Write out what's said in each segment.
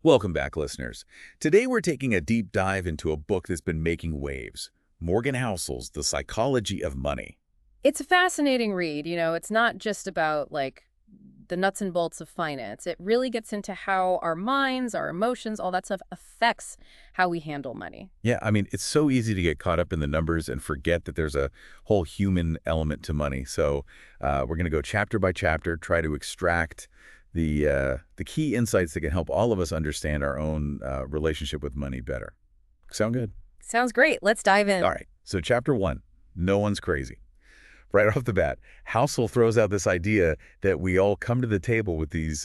Welcome back, listeners. Today we're taking a deep dive into a book that's been making waves, Morgan Housel's The Psychology of Money. It's a fascinating read. It's not just about the nuts and bolts of finance. It really gets into how our minds, our emotions, all that stuff affects how we handle money. Yeah, I mean, it's so easy to get caught up in the numbers and forget that there's a whole human element to money. So we're going to go chapter by chapter, try to extract the key insights that can help all of us understand our own relationship with money better. Sound good? Sounds great. Let's dive in. All right. So chapter 1, no one's crazy. Right off the bat, Housel throws out this idea that we all come to the table with these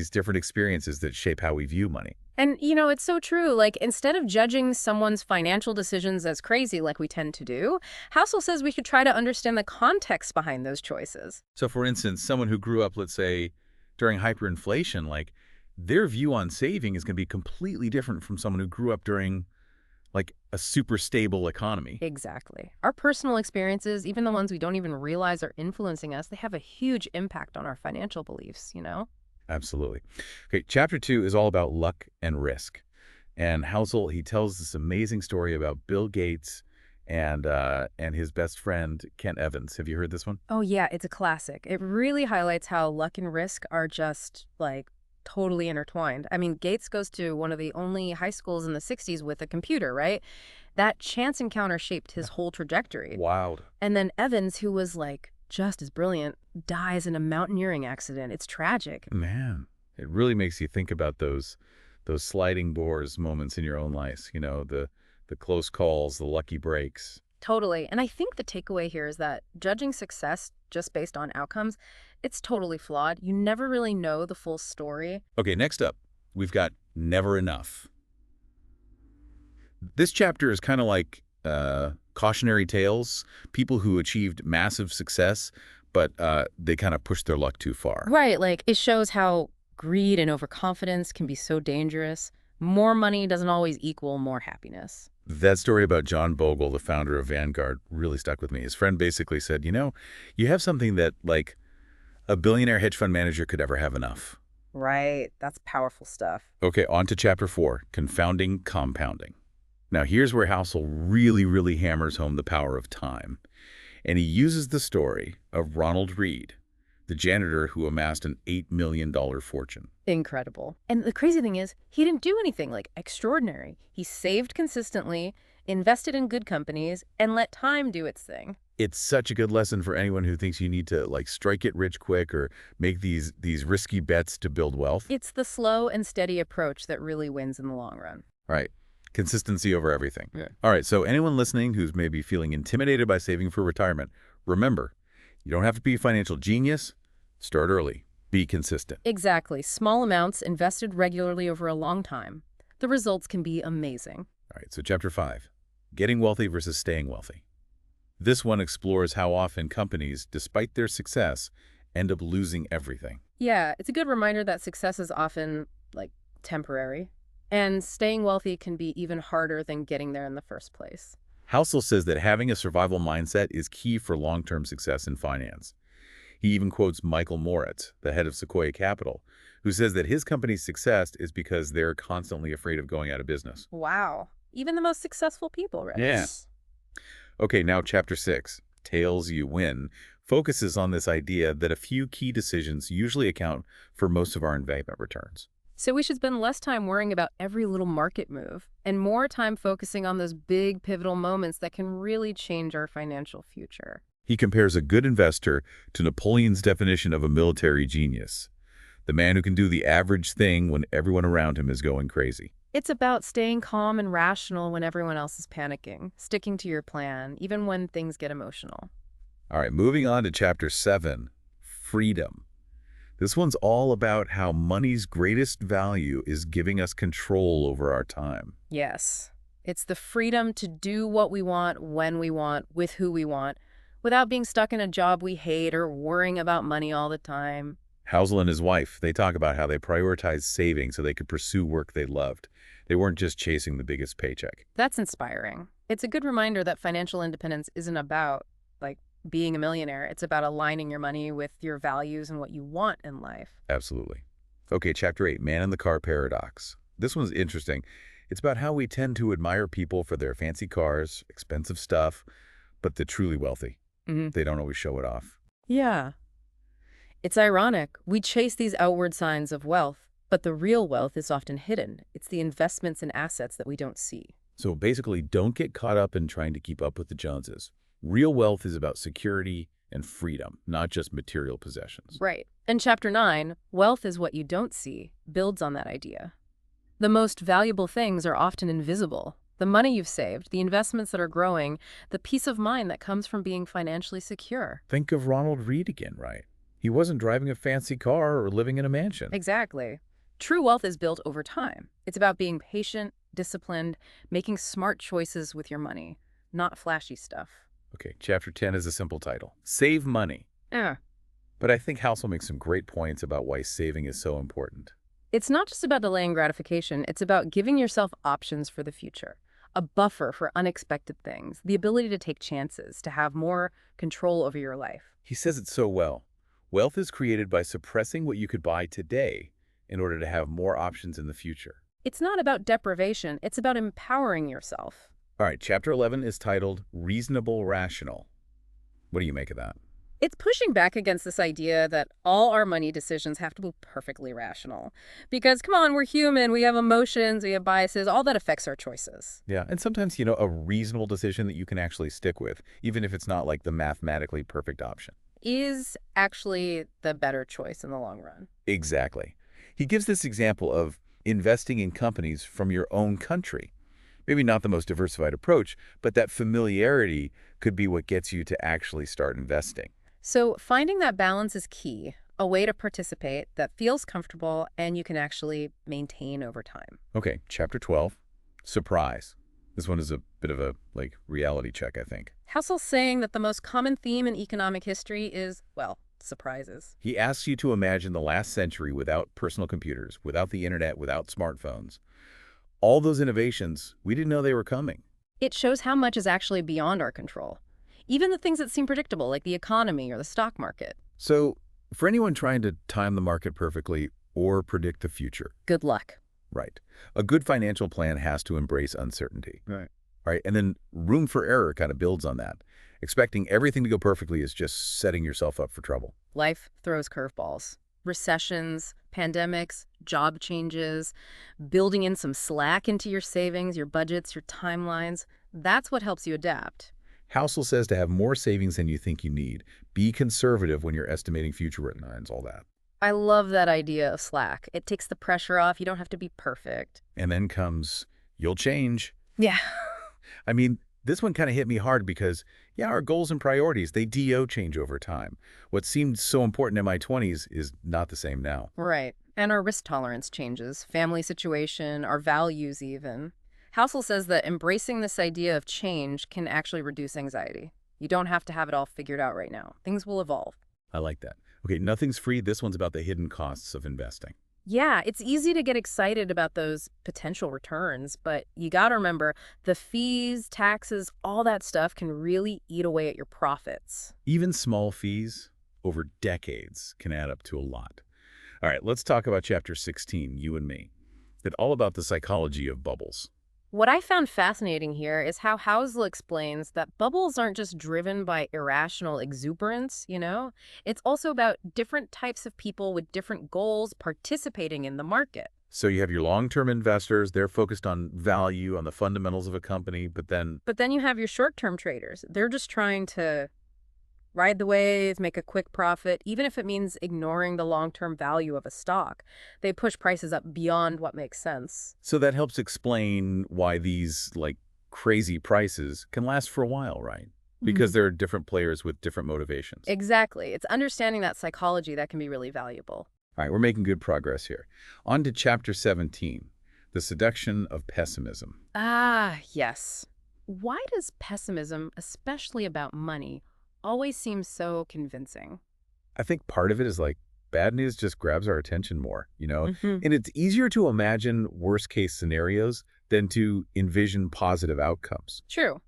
different experiences that shape how we view money. And, it's so true. Instead of judging someone's financial decisions as crazy like we tend to do, Housel says we should try to understand the context behind those choices. So, for instance, someone who grew up, let's say, during hyperinflation, their view on saving is going to be completely different from someone who grew up during a super stable economy. Exactly. Our personal experiences, even the ones we don't even realize are influencing us, they have a huge impact on our financial beliefs. Absolutely. Okay, chapter 2 is all about luck and risk. And Housel, he tells this amazing story about Bill Gates and his best friend, Kent Evans. Have you heard this one? Oh, yeah, it's a classic. It really highlights how luck and risk are just, totally intertwined. I mean, Gates goes to one of the only high schools in the 60s with a computer, right? That chance encounter shaped his whole trajectory. Wild. And then Evans, who was, just as brilliant, dies in a mountaineering accident. It's tragic. Man, it really makes you think about those sliding doors moments in your own life, the close calls, the lucky breaks. Totally. And I think the takeaway here is that judging success just based on outcomes, it's totally flawed. You never really know the full story. Okay, next up, we've got never enough. This chapter is kind of like cautionary tales, people who achieved massive success, but they kind of pushed their luck too far. Right. It shows how greed and overconfidence can be so dangerous. More money doesn't always equal more happiness. That story about John Bogle, the founder of Vanguard, really stuck with me. His friend basically said, you have something that, a billionaire hedge fund manager could ever have enough. Right. That's powerful stuff. Okay, on to chapter 4, confounding compounding. Now, here's where Housel really, really hammers home the power of time. And he uses the story of Ronald Reed, the janitor who amassed an $8 million fortune. Incredible. And the crazy thing is, he didn't do anything extraordinary. He saved consistently, invested in good companies, and let time do its thing. It's such a good lesson for anyone who thinks you need to strike it rich quick or make these risky bets to build wealth. It's the slow and steady approach that really wins in the long run. Right. Consistency over everything. Yeah. All right, so anyone listening who's maybe feeling intimidated by saving for retirement, remember, you don't have to be a financial genius. Start early. Be consistent. Exactly. Small amounts invested regularly over a long time. The results can be amazing. All right, so chapter 5, getting wealthy versus staying wealthy. This one explores how often companies, despite their success, end up losing everything. Yeah, it's a good reminder that success is often, temporary. And staying wealthy can be even harder than getting there in the first place. Housel says that having a survival mindset is key for long-term success in finance. He even quotes Michael Moritz, the head of Sequoia Capital, who says that his company's success is because they're constantly afraid of going out of business. Wow. Even the most successful people, right? Yeah. Okay, now chapter 6, Tails You Win, focuses on this idea that a few key decisions usually account for most of our investment returns. So we should spend less time worrying about every little market move and more time focusing on those big pivotal moments that can really change our financial future. He compares a good investor to Napoleon's definition of a military genius, the man who can do the average thing when everyone around him is going crazy. It's about staying calm and rational when everyone else is panicking, sticking to your plan, even when things get emotional. All right, moving on to chapter 7, freedom. This one's all about how money's greatest value is giving us control over our time. Yes. It's the freedom to do what we want, when we want, with who we want, without being stuck in a job we hate or worrying about money all the time. Housel and his wife, they talk about how they prioritized saving so they could pursue work they loved. They weren't just chasing the biggest paycheck. That's inspiring. It's a good reminder that financial independence isn't about, being a millionaire. It's about aligning your money with your values and what you want in life. Absolutely. Okay, Chapter 8, Man in the Car Paradox. This one's interesting. It's about how we tend to admire people for their fancy cars, expensive stuff, but the truly wealthy, Hmm. they don't always show it off. Yeah. It's ironic. We chase these outward signs of wealth, but the real wealth is often hidden. It's the investments and assets that we don't see. So basically, don't get caught up in trying to keep up with the Joneses. Real wealth is about security and freedom, not just material possessions. Right. And Chapter 9, Wealth is What You Don't See, builds on that idea. The most valuable things are often invisible. The money you've saved, the investments that are growing, the peace of mind that comes from being financially secure. Think of Ronald Reed again, right? He wasn't driving a fancy car or living in a mansion. Exactly. True wealth is built over time. It's about being patient, disciplined, making smart choices with your money, not flashy stuff. Okay, Chapter 10 is a simple title. Save money. Yeah. But I think Housel makes some great points about why saving is so important. It's not just about delaying gratification, it's about giving yourself options for the future, a buffer for unexpected things, the ability to take chances, to have more control over your life. He says it so well. Wealth is created by suppressing what you could buy today in order to have more options in the future. It's not about deprivation, it's about empowering yourself. All right, Chapter 11 is titled Reasonable Rational. What do you make of that? It's pushing back against this idea that all our money decisions have to be perfectly rational. Because, come on, we're human, we have emotions, we have biases, all that affects our choices. Yeah, and sometimes, a reasonable decision that you can actually stick with, even if it's not like the mathematically perfect option. Is actually the better choice in the long run. Exactly. He gives this example of investing in companies from your own country. Maybe not the most diversified approach, but that familiarity could be what gets you to actually start investing. So finding that balance is key, a way to participate that feels comfortable and you can actually maintain over time. Okay, Chapter 12, Surprise. This one is a bit of a, reality check, I think. Hussel's saying that the most common theme in economic history is, well, surprises. He asks you to imagine the last century without personal computers, without the internet, without smartphones. All those innovations, we didn't know they were coming. It shows how much is actually beyond our control. Even the things that seem predictable, like the economy or the stock market. So, for anyone trying to time the market perfectly or predict the future, Good luck. right, a good financial plan has to embrace uncertainty. Right. Right, and then room for error kind of builds on that. Expecting everything to go perfectly is just setting yourself up for trouble. Life throws curveballs. Recessions, pandemics, job changes, building in some slack into your savings, your budgets, your timelines. That's what helps you adapt. Housel says to have more savings than you think you need. Be conservative when you're estimating future returns, all that. I love that idea of slack. It takes the pressure off. You don't have to be perfect. And then comes, you'll change. Yeah. I mean, this one kind of hit me hard because, yeah, our goals and priorities, they change over time. What seemed so important in my 20s is not the same now. Right. And our risk tolerance changes, family situation, our values even. Housel says that embracing this idea of change can actually reduce anxiety. You don't have to have it all figured out right now. Things will evolve. I like that. Okay, nothing's free. This one's about the hidden costs of investing. Yeah, it's easy to get excited about those potential returns, but you got to remember the fees, taxes, all that stuff can really eat away at your profits. Even small fees over decades can add up to a lot. All right, let's talk about Chapter 16, You and Me. It's all about the psychology of bubbles. What I found fascinating here is how Housel explains that bubbles aren't just driven by irrational exuberance, It's also about different types of people with different goals participating in the market. So you have your long-term investors, they're focused on value, on the fundamentals of a company, but then But then you have your short-term traders. They're just trying to ride the wave, make a quick profit, even if it means ignoring the long-term value of a stock. They push prices up beyond what makes sense. so that helps explain why these crazy prices can last for a while, right? Because there are different players with different motivations. Exactly. It's understanding that psychology that can be really valuable. All right, we're making good progress here. On to Chapter 17, The Seduction of Pessimism. Ah, yes. Why does pessimism, especially about money, always seem so convincing? I think part of it is bad news just grabs our attention more, Hmm. And it's easier to imagine worst-case scenarios than to envision positive outcomes. True.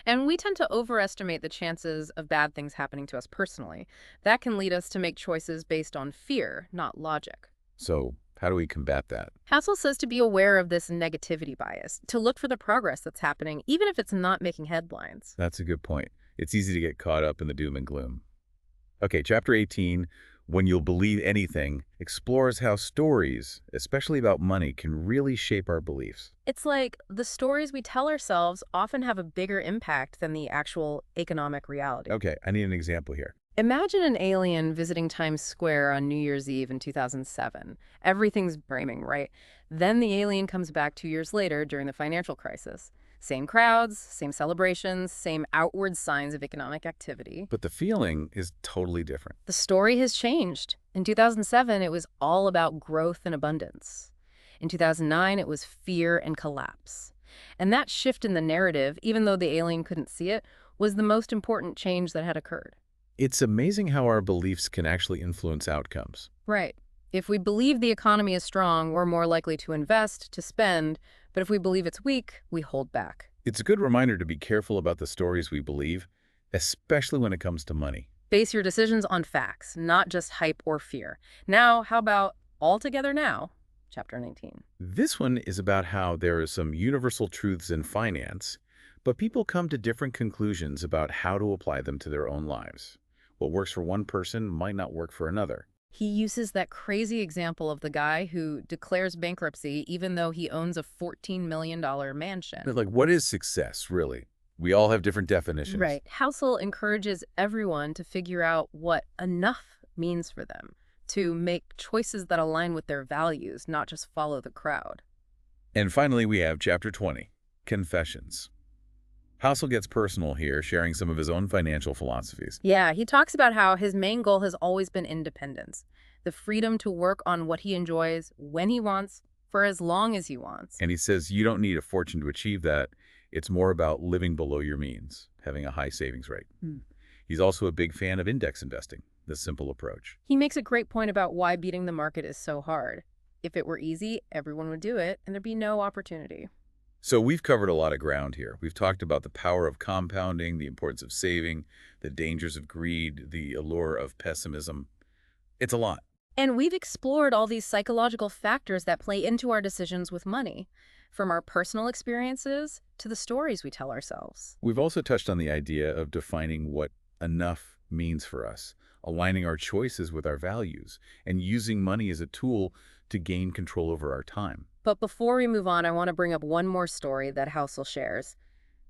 And we tend to overestimate the chances of bad things happening to us personally. That can lead us to make choices based on fear, not logic. So How do we combat that? Housel says to be aware of this negativity bias, to look for the progress that's happening, even if it's not making headlines. That's a good point. It's easy to get caught up in the doom and gloom. Okay, chapter 18, When You'll Believe Anything, explores how stories, especially about money, can really shape our beliefs. It's like the stories we tell ourselves often have a bigger impact than the actual economic reality. Okay, I need an example here. Imagine an alien visiting Times Square on New Year's Eve in 2007. Everything's brimming, right? Then the alien comes back 2 years later during the financial crisis. Same crowds, same celebrations, same outward signs of economic activity. But the feeling is totally different. The story has changed. In 2007, it was all about growth and abundance. In 2009, it was fear and collapse. And that shift in the narrative, even though the alien couldn't see it, was the most important change that had occurred. It's amazing how our beliefs can actually influence outcomes. Right. If we believe the economy is strong, we're more likely to invest, to spend, but if we believe it's weak, we hold back. It's a good reminder to be careful about the stories we believe, especially when it comes to money. Base your decisions on facts, not just hype or fear. Now, how about All Together Now, chapter 19? This one is about how there are some universal truths in finance, but people come to different conclusions about how to apply them to their own lives. What works for one person might not work for another. He uses that crazy example of the guy who declares bankruptcy even though he owns a $14 million mansion. But like, what is success, really? We all have different definitions. Right. Housel encourages everyone to figure out what enough means for them, to make choices that align with their values, not just follow the crowd. And finally, we have chapter 20, Confessions. Housel gets personal here, sharing some of his own financial philosophies. Yeah, he talks about how his main goal has always been independence, the freedom to work on what he enjoys, when he wants, for as long as he wants. And he says you don't need a fortune to achieve that. It's more about living below your means, having a high savings rate. He's also a big fan of index investing, the simple approach. He makes a great point about why beating the market is so hard. If it were easy, everyone would do it, and there'd be no opportunity. So we've covered a lot of ground here. We've talked about the power of compounding, the importance of saving, the dangers of greed, the allure of pessimism. It's a lot. And we've explored all these psychological factors that play into our decisions with money, from our personal experiences to the stories we tell ourselves. We've also touched on the idea of defining what enough means for us, aligning our choices with our values, and using money as a tool to gain control over our time. But before we move on, I want to bring up one more story that Housel shares.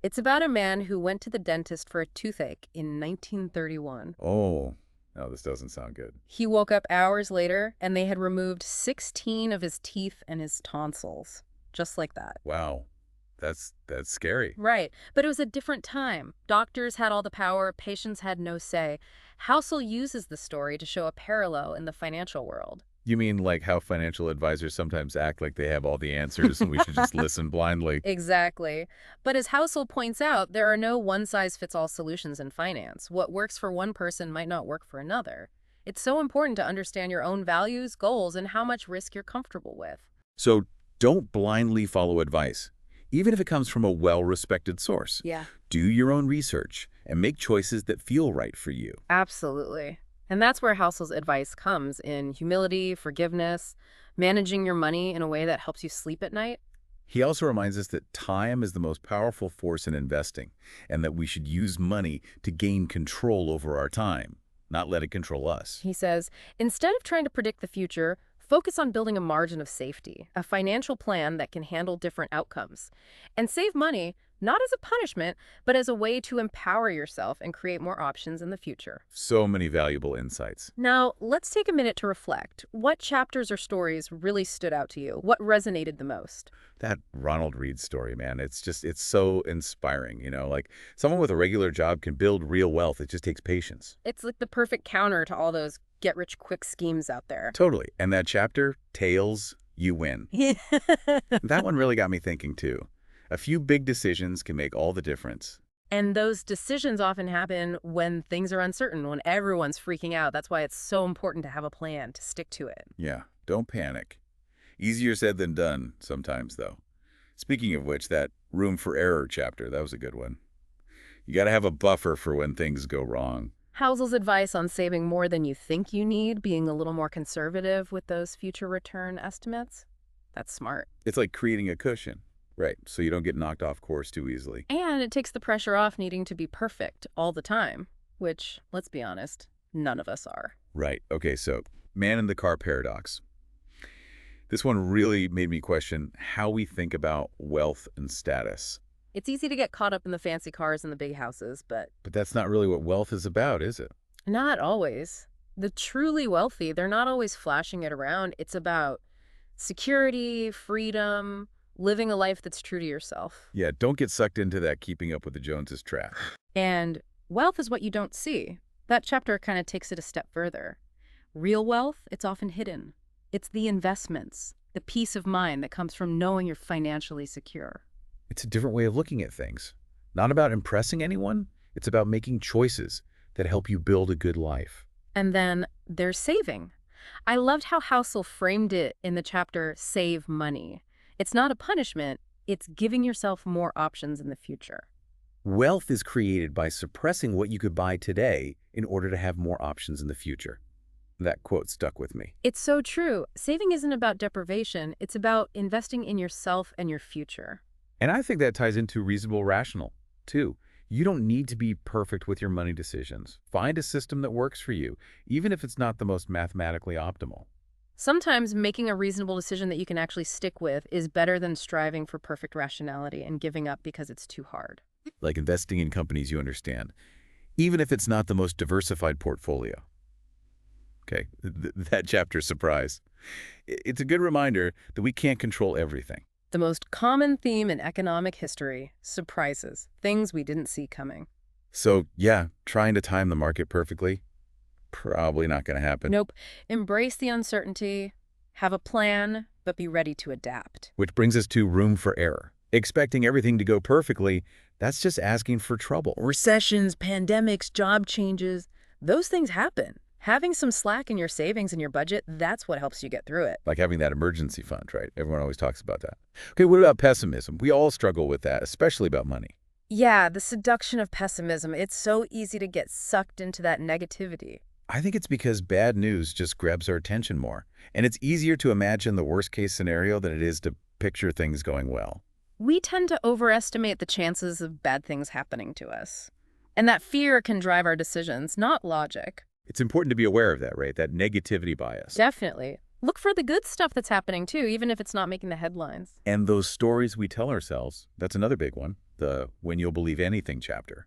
It's about a man who went to the dentist for a toothache in 1931. Oh, no, this doesn't sound good. He woke up hours later, and they had removed 16 of his teeth and his tonsils. Just like that. Wow, that's scary. Right, but it was a different time. Doctors had all the power, patients had no say. Housel uses the story to show a parallel in the financial world. You mean like how financial advisors sometimes act like they have all the answers and we should just listen blindly? Exactly. But as Housel points out, there are no one-size-fits-all solutions in finance. What works for one person might not work for another. It's so important to understand your own values, goals, and how much risk you're comfortable with. So don't blindly follow advice, even if it comes from a well-respected source. Yeah. Do your own research and make choices that feel right for you. Absolutely. And that's where Housel's advice comes in humility, forgiveness, managing your money in a way that helps you sleep at night. He also reminds us that time is the most powerful force in investing and that we should use money to gain control over our time, not let it control us. He says, instead of trying to predict the future, focus on building a margin of safety, a financial plan that can handle different outcomes, and save money, not as a punishment, but as a way to empower yourself and create more options in the future. So many valuable insights. Now, let's take a minute to reflect. What chapters or stories really stood out to you? What resonated the most? That Ronald Reed story, man, it's so inspiring, like someone with a regular job can build real wealth. It just takes patience. It's like the perfect counter to all those get-rich-quick schemes out there. Totally. And that chapter, Tails, You Win. That one really got me thinking, too. A few big decisions can make all the difference. And those decisions often happen when things are uncertain, when everyone's freaking out. That's why it's so important to have a plan, to stick to it. Yeah, don't panic. Easier said than done sometimes, though. Speaking of which, that room for error chapter, that was a good one. You got to have a buffer for when things go wrong. Housel's advice on saving more than you think you need, being a little more conservative with those future return estimates, that's smart. It's like creating a cushion, right? So you don't get knocked off course too easily. And it takes the pressure off needing to be perfect all the time, which, let's be honest, none of us are. Right. Okay, so man in the car paradox. This one really made me question how we think about wealth and status. It's easy to get caught up in the fancy cars and the big houses, but But that's not really what wealth is about, is it? not always. The truly wealthy, they're not always flashing it around. It's about security, freedom, living a life that's true to yourself. Yeah, don't get sucked into that keeping up with the Joneses trap. And wealth is what you don't see. That chapter kind of takes it a step further. Real wealth, it's often hidden. It's the investments, the peace of mind that comes from knowing you're financially secure. It's a different way of looking at things. Not about impressing anyone, it's about making choices that help you build a good life. And then there's saving. I loved how Housel framed it in the chapter Save Money. It's not a punishment, it's giving yourself more options in the future. Wealth is created by suppressing what you could buy today in order to have more options in the future. That quote stuck with me. It's so true. Saving isn't about deprivation, it's about investing in yourself and your future. And I think that ties into reasonable rational, too. You don't need to be perfect with your money decisions. Find a system that works for you, even if it's not the most mathematically optimal. Sometimes making a reasonable decision that you can actually stick with is better than striving for perfect rationality and giving up because it's too hard. Like investing in companies you understand, even if it's not the most diversified portfolio. Okay, that chapter's surprise. It's a good reminder that we can't control everything. The most common theme in economic history, surprises, things we didn't see coming. So, yeah, trying to time the market perfectly, probably not going to happen. Nope. Embrace the uncertainty, have a plan, but be ready to adapt. Which brings us to room for error. Expecting everything to go perfectly, that's just asking for trouble. Recessions, pandemics, job changes, those things happen. Having some slack in your savings and your budget, that's what helps you get through it. Like having that emergency fund, right? Everyone always talks about that. Okay, what about pessimism? We all struggle with that, especially about money. Yeah, the seduction of pessimism. It's so easy to get sucked into that negativity. I think it's because bad news just grabs our attention more. And it's easier to imagine the worst-case scenario than it is to picture things going well. We tend to overestimate the chances of bad things happening to us. And that fear can drive our decisions, not logic. It's important to be aware of that, right? That negativity bias. Definitely. Look for the good stuff that's happening too, even if it's not making the headlines. And those stories we tell ourselves, that's another big one, the When You'll Believe Anything chapter.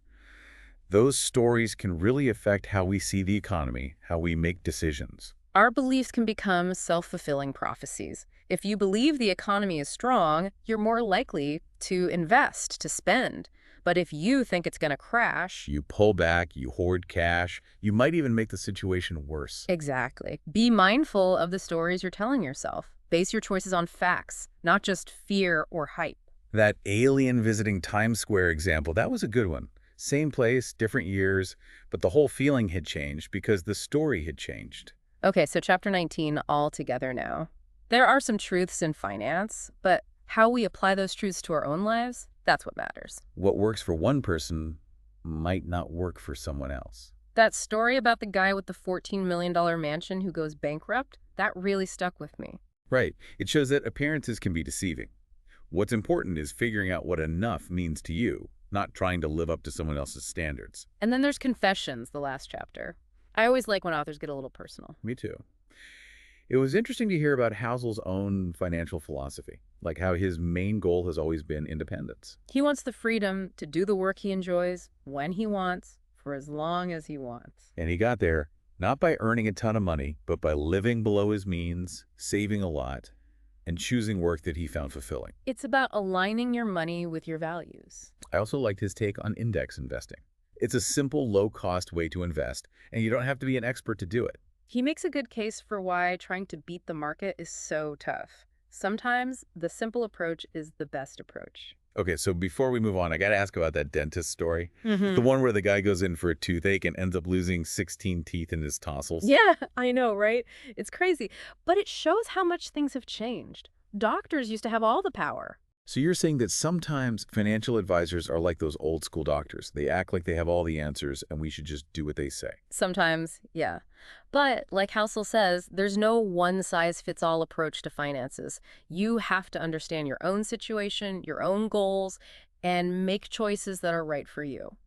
Those stories can really affect how we see the economy, how we make decisions. Our beliefs can become self-fulfilling prophecies. If you believe the economy is strong, you're more likely to invest, to spend. But if you think it's going to crash... You pull back, you hoard cash, you might even make the situation worse. Exactly. Be mindful of the stories you're telling yourself. Base your choices on facts, not just fear or hype. That alien visiting Times Square example, that was a good one. Same place, different years, but the whole feeling had changed because the story had changed. Okay, so chapter 19 all together now. There are some truths in finance, but how we apply those truths to our own lives, that's what matters. What works for one person might not work for someone else. That story about the guy with the $14 million mansion who goes bankrupt, that really stuck with me. Right. It shows that appearances can be deceiving. What's important is figuring out what enough means to you, not trying to live up to someone else's standards. And then there's Confessions, the last chapter. I always like when authors get a little personal. Me too. It was interesting to hear about Housel's own financial philosophy, like how his main goal has always been independence. He wants the freedom to do the work he enjoys, when he wants, for as long as he wants. And he got there not by earning a ton of money, but by living below his means, saving a lot, and choosing work that he found fulfilling. It's about aligning your money with your values. I also liked his take on index investing. It's a simple, low-cost way to invest, and you don't have to be an expert to do it. He makes a good case for why trying to beat the market is so tough. Sometimes the simple approach is the best approach. Okay, so before we move on, I got to ask about that dentist story. Mm-hmm. The one where the guy goes in for a toothache and ends up losing 16 teeth in his tonsils. Yeah, I know, right? It's crazy. But it shows how much things have changed. Doctors used to have all the power. So you're saying that sometimes financial advisors are like those old school doctors. They act like they have all the answers and we should just do what they say. Sometimes, yeah. But like Housel says, there's no one-size-fits-all approach to finances. You have to understand your own situation, your own goals, and make choices that are right for you.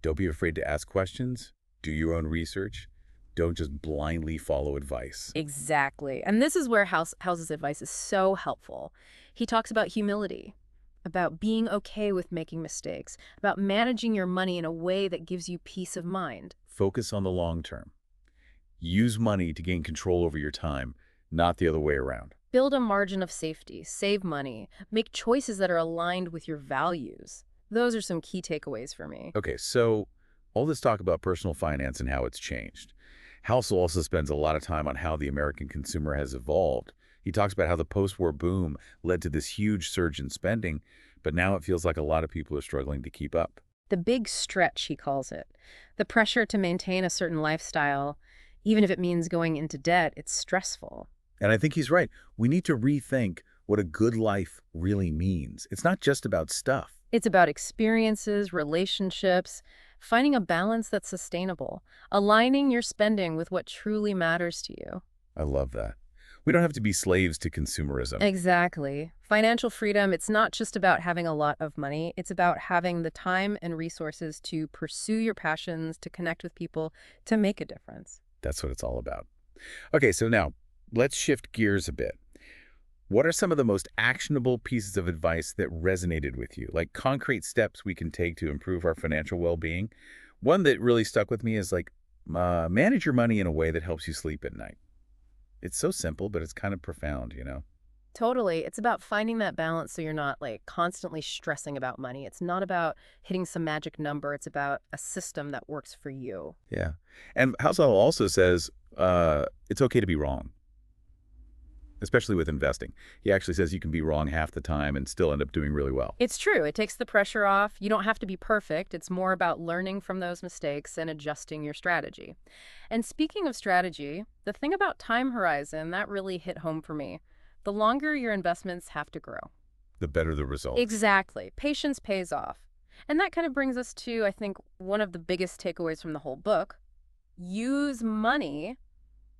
Don't be afraid to ask questions. Do your own research. Don't just blindly follow advice. Exactly. And this is where House's advice is so helpful. He talks about humility, about being okay with making mistakes, about managing your money in a way that gives you peace of mind. Focus on the long term. Use money to gain control over your time, not the other way around. Build a margin of safety, save money, make choices that are aligned with your values. Those are some key takeaways for me. Okay, so all this talk about personal finance and how it's changed. Housel also spends a lot of time on how the American consumer has evolved. He talks about how the post-war boom led to this huge surge in spending, but now it feels like a lot of people are struggling to keep up. The big stretch, he calls it. The pressure to maintain a certain lifestyle, even if it means going into debt, it's stressful. And I think he's right. We need to rethink what a good life really means. It's not just about stuff. It's about experiences, relationships, finding a balance that's sustainable, aligning your spending with what truly matters to you. I love that. We don't have to be slaves to consumerism. Exactly. Financial freedom, it's not just about having a lot of money. It's about having the time and resources to pursue your passions, to connect with people, to make a difference. That's what it's all about. Okay, so now let's shift gears a bit. What are some of the most actionable pieces of advice that resonated with you? Like concrete steps we can take to improve our financial well-being? One that really stuck with me is like manage your money in a way that helps you sleep at night. It's so simple, but it's kind of profound, you know? Totally. It's about finding that balance so you're not like constantly stressing about money. It's not about hitting some magic number. It's about a system that works for you. Yeah. And Housel also says it's okay to be wrong, especially with investing. He actually says you can be wrong half the time and still end up doing really well. It's true. It takes the pressure off. You don't have to be perfect. It's more about learning from those mistakes and adjusting your strategy. And speaking of strategy, the thing about time horizon, that really hit home for me. The longer your investments have to grow. The better the results. Exactly. Patience pays off. And that kind of brings us to, I think, one of the biggest takeaways from the whole book. Use money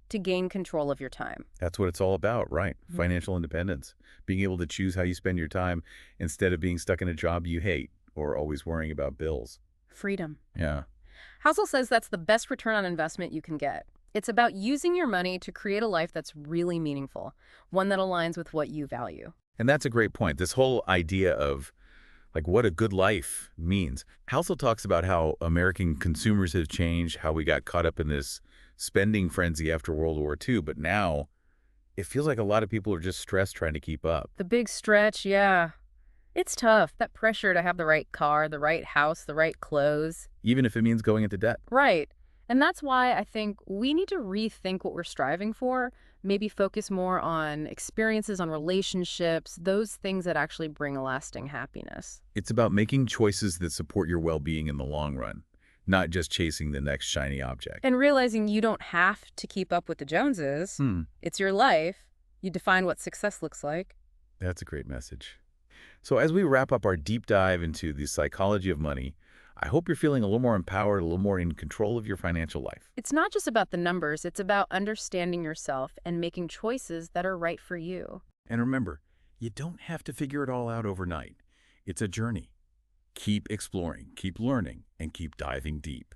to gain control of your time. That's what it's all about, right? Financial independence. Being able to choose how you spend your time instead of being stuck in a job you hate or always worrying about bills. Freedom. Yeah. Housel says that's the best return on investment you can get. It's about using your money to create a life that's really meaningful, one that aligns with what you value. And that's a great point. This whole idea of like what a good life means. Housel talks about how American consumers have changed, how we got caught up in this spending frenzy after World War II, but now it feels like a lot of people are just stressed trying to keep up. The big stretch, yeah. It's tough, that pressure to have the right car, the right house, the right clothes. Even if it means going into debt. Right. And that's why I think we need to rethink what we're striving for, maybe focus more on experiences, on relationships, those things that actually bring a lasting happiness. It's about making choices that support your well-being in the long run, not just chasing the next shiny object. And realizing you don't have to keep up with the Joneses. It's your life. You define what success looks like. That's a great message. So as we wrap up our deep dive into the psychology of money, I hope you're feeling a little more empowered, a little more in control of your financial life. It's not just about the numbers. It's about understanding yourself and making choices that are right for you. And remember, you don't have to figure it all out overnight. It's a journey. Keep exploring, keep learning, and keep diving deep.